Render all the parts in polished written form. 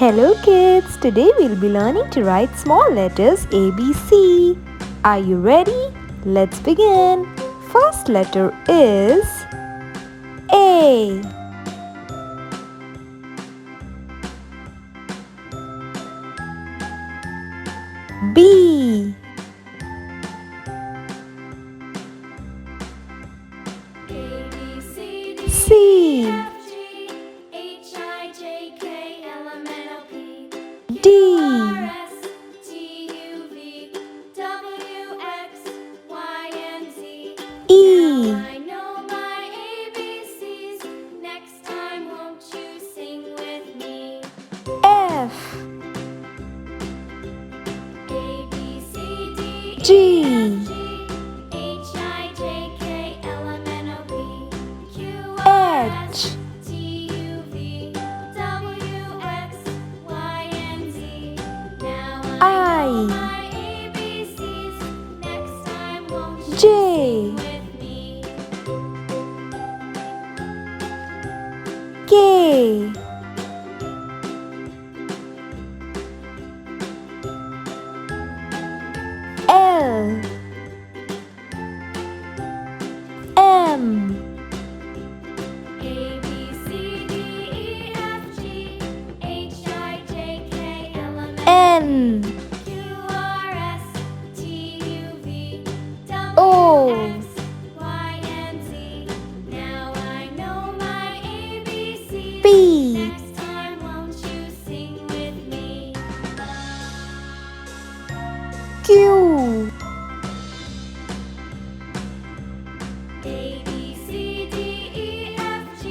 Hello kids, today we'll be learning to write small letters ABC. Are you ready? Let's begin. First letter is A. B. C. D. E. I know my ABCs. Next time, won't you sing with me? F. A, B, C, D, G. E, F, G, H, I, J, K, L, M, N, O, P, Q, R, S, T, U, V, W, X, Y, and Z. Now I know my ABCs. Next time, won't you J. sing with me? K. L. M. A, B, C, D, E, F, G, H, I, J, K, L, M, N, N. Q, R, S, T, U, V, O. W, X, Y, and Z. Now I know my ABCs. P. Next time, won't you sing with me? Q. A, B, C, D, E, F, G,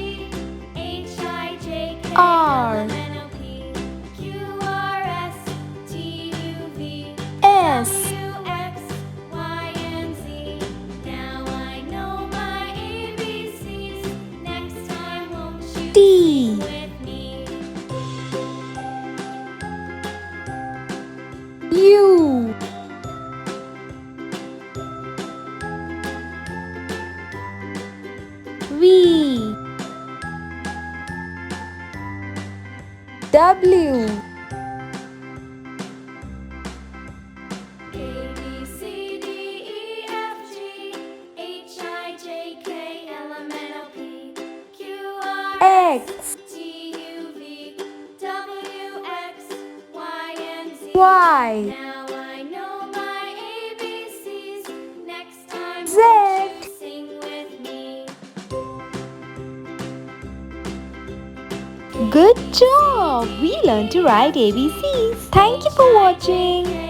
H, I, J, K, R. L, M, N, O, P, Q, R, S, T, U, V, S. W, X, Y, and Z. Now I know my ABCs. Next time, won't you T. sing with me? U. V. W. A, B, C, D, E, F, G, H, I, J, K, L, M, N, O, P, Q, R, X. T, U, V, W, X, Y, and Z. Y. Now I know my ABCs. Next time, Z. won't you sing with me? Good job! We learned to write ABCs. Thank you for watching.